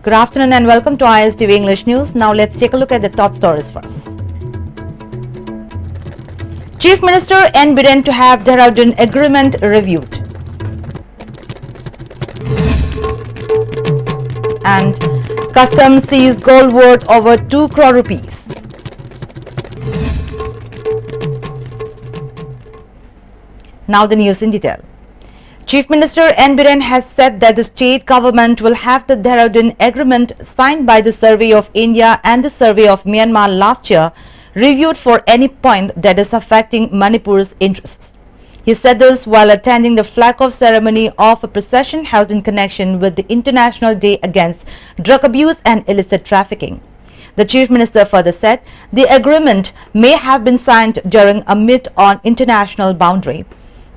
Good afternoon and welcome to ISTV English News. Now let's take a look at the top stories first. Chief Minister N. Biren to have Dehradun Agreement reviewed. And Customs seized gold worth over 2 crore rupees. Now the news in detail. Chief Minister N. Biren has said that the state government will have the Dehradun Agreement signed by the Survey of India and the Survey of Myanmar last year reviewed for any point that is affecting Manipur's interests. He said this while attending the flag-off ceremony of a procession held in connection with the International Day Against Drug Abuse and Illicit Trafficking. The Chief Minister further said the agreement may have been signed during a meet on international boundary.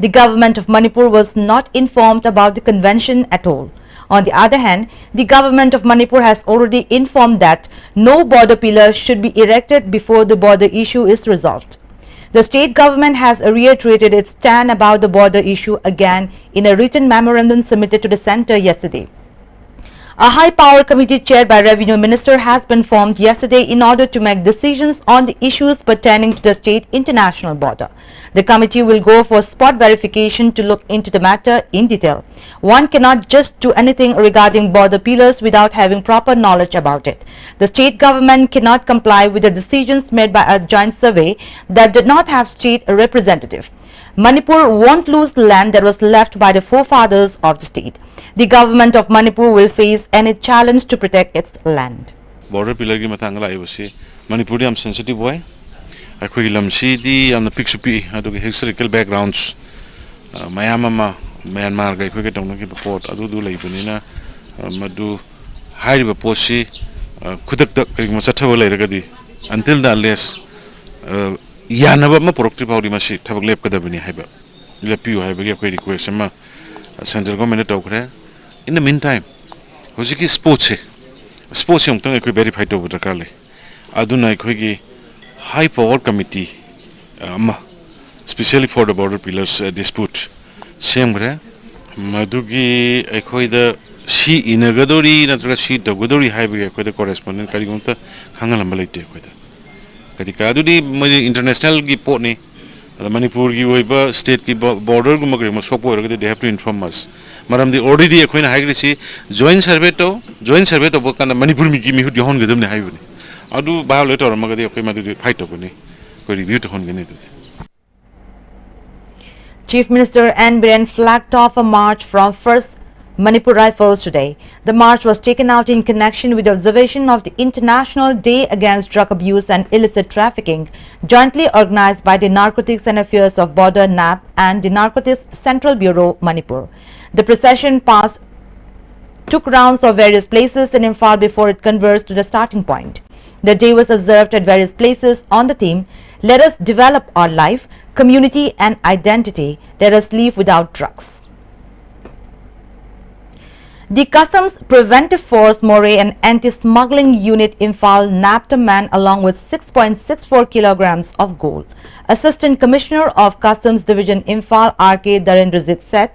The government of Manipur was not informed about the convention at all. On the other hand, the government of Manipur has already informed that no border pillar should be erected before the border issue is resolved. The state government has reiterated its stand about the border issue again in a written memorandum submitted to the centre yesterday. A high-power committee chaired by Revenue Minister has been formed yesterday in order to make decisions on the issues pertaining to the state international border. The committee will go for spot verification to look into the matter in detail. One cannot just do anything regarding border pillars without having proper knowledge about it. The state government cannot comply with the decisions made by a joint survey that did not have state representative. Manipur won't lose the land that was left by the forefathers of the state. The government of Manipur will face any challenge to protect its land. Border pillar ki matang la ayusi Manipur am sensitive boy. Akhui lamsi di am na picsupi adu ki historical backgrounds mayama Myanmar ga akhui ke tong ki report adu du lai bunina madu high report si khudak tak ki masatha lai ragadi until the unless yanaba ma productive audi masi thabak lep kadabani haiba lepiu haiba ki akhui request ma central government tawkre. In the meantime hojiki sports yung tang ekoi verify to butakale aduna ekoi gi high power committee especially for the border pillars dispute same gre madugi ekoi da si inagadori natra si tagodori high bi ekoi da correspondent kari gonta khangal ambalaite ekoi da kadi kadudi international gi port ni Manipur gi oiba state ki border gu magre ma sopo they have to inform us maram di already ekoi na haigri si joint survey to bokana Manipur mi gi mi hu di hon gedum ne haibuni adu violator magade ekoi ma di fight obuni ko review to hon gene du. Chief Minister N. Biren flagged off a march from First Manipur Rifles today. The march was taken out in connection with the observation of the International Day Against Drug Abuse and Illicit Trafficking, jointly organized by the Narcotics and Affairs of Border NAP and the Narcotics Central Bureau Manipur. The procession took rounds of various places in Imphal before it converged to the starting point. The day was observed at various places on the theme, "Let us develop our life, community and identity. Let us live without drugs." The Customs Preventive Force Moray and Anti-Smuggling Unit Imphal nabbed a man along with 6.64 kilograms of gold. Assistant Commissioner of Customs Division Imphal R.K. Darendrajit said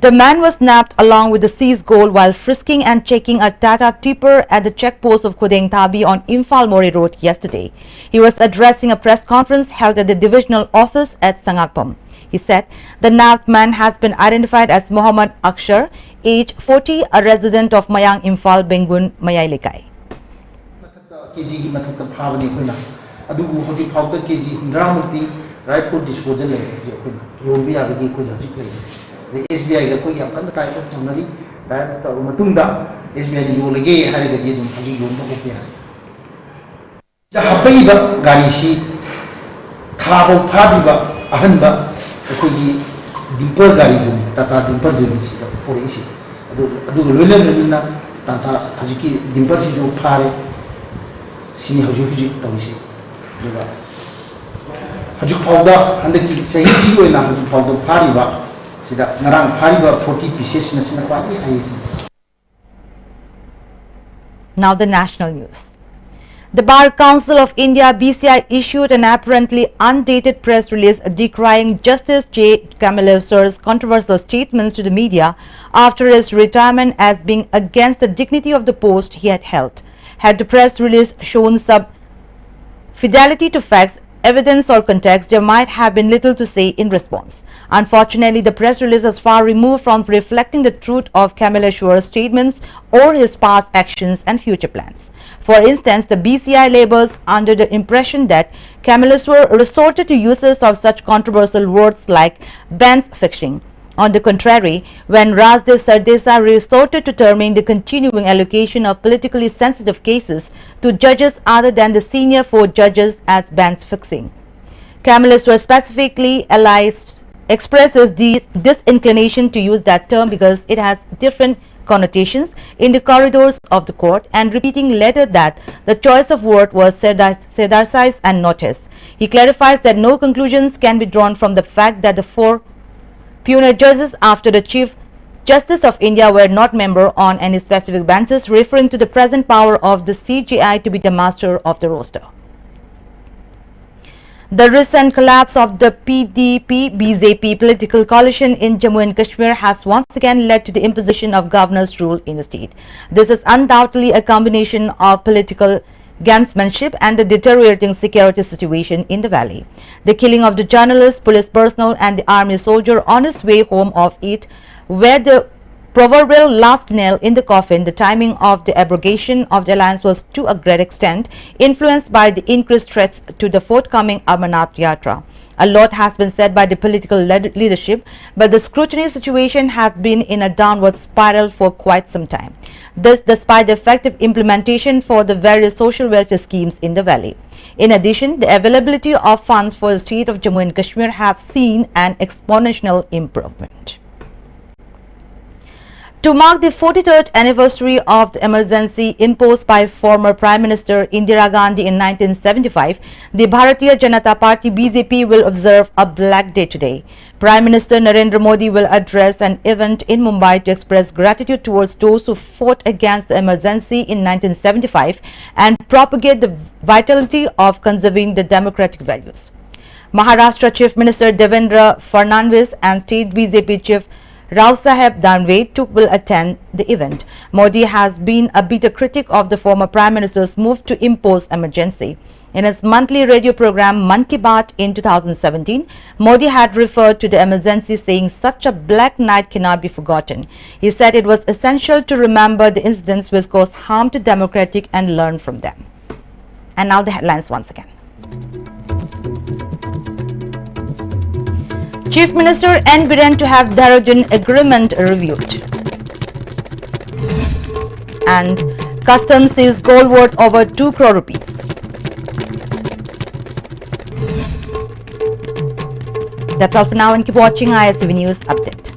the man was nabbed along with the seized gold while frisking and checking a Tata tipper at the checkpost of Khudeng Thabi on Imphal Moray Road yesterday. He was addressing a press conference held at the divisional office at Sangakpam. He said the nabbed man has been identified as Muhammad Akshar, age 40, a resident of Mayang Imphal, Bengun, Mayailekai. Dimper gari duni, tata dimper duni sih, pori isi. Aduh lele lele tata haji dimper si jo pare, sini haji tahu sih. Juga haji powder, anda ki saya sih gua nak haji powder pari ba, sida ngarang pari ba 40 pieces nasi nak pari ayah sih. Now the national news. The Bar Council of India (BCI) issued an apparently undated press release decrying Justice J. Kamalesur's controversial statements to the media after his retirement as being against the dignity of the post he had held. Had the press release shown some fidelity to facts, evidence or context, there might have been little to say in response. Unfortunately, the press release is far removed from reflecting the truth of Kamalesur's statements or his past actions and future plans. For instance, the BCI labors under the impression that Kamaleswar resorted to uses of such controversial words like bench fixing. On the contrary, when Rajdev Sardesai resorted to terming the continuing allocation of politically sensitive cases to judges other than the senior 4 judges as bench fixing. Kamaleswar specifically expresses this inclination to use that term because it has different connotations in the corridors of the court, and repeating later that the choice of word was Sardesai's and not his. He clarifies that no conclusions can be drawn from the fact that the 4 puner judges after the Chief Justice of India were not member on any specific benches, referring to the present power of the CJI to be the master of the roster. The recent collapse of the PDP-BJP political coalition in Jammu and Kashmir has once again led to the imposition of governor's rule in the state. This is undoubtedly a combination of political gamesmanship and the deteriorating security situation in the valley. The killing of the journalist, police personnel and the army soldier on his way home of it were the proverbial last nail in the coffin. The timing of the abrogation of the alliance was to a great extent influenced by the increased threats to the forthcoming Amarnath Yatra. A lot has been said by the political leadership, but the scrutiny situation has been in a downward spiral for quite some time. This despite the effective implementation for the various social welfare schemes in the valley. In addition, the availability of funds for the state of Jammu and Kashmir have seen an exponential improvement. To mark the 43rd anniversary of the emergency imposed by former Prime Minister Indira Gandhi in 1975, the Bharatiya Janata Party (BJP) will observe a Black Day today. Prime Minister Narendra Modi will address an event in Mumbai to express gratitude towards those who fought against the emergency in 1975 and propagate the vitality of conserving the democratic values. Maharashtra Chief Minister Devendra Fadnavis and State BJP Chief Rao Saheb Danve will attend the event. Modi has been a bitter critic of the former Prime Minister's move to impose emergency. In his monthly radio program Mann Ki Baat in 2017, Modi had referred to the emergency saying such a black night cannot be forgotten. He said it was essential to remember the incidents which caused harm to democratic and learn from them. And now the headlines once again. Chief Minister N. Biren to have Dehradun agreement reviewed. And Customs sees gold worth over 2 crore rupees. That's all for now, and keep watching ISTV News Update.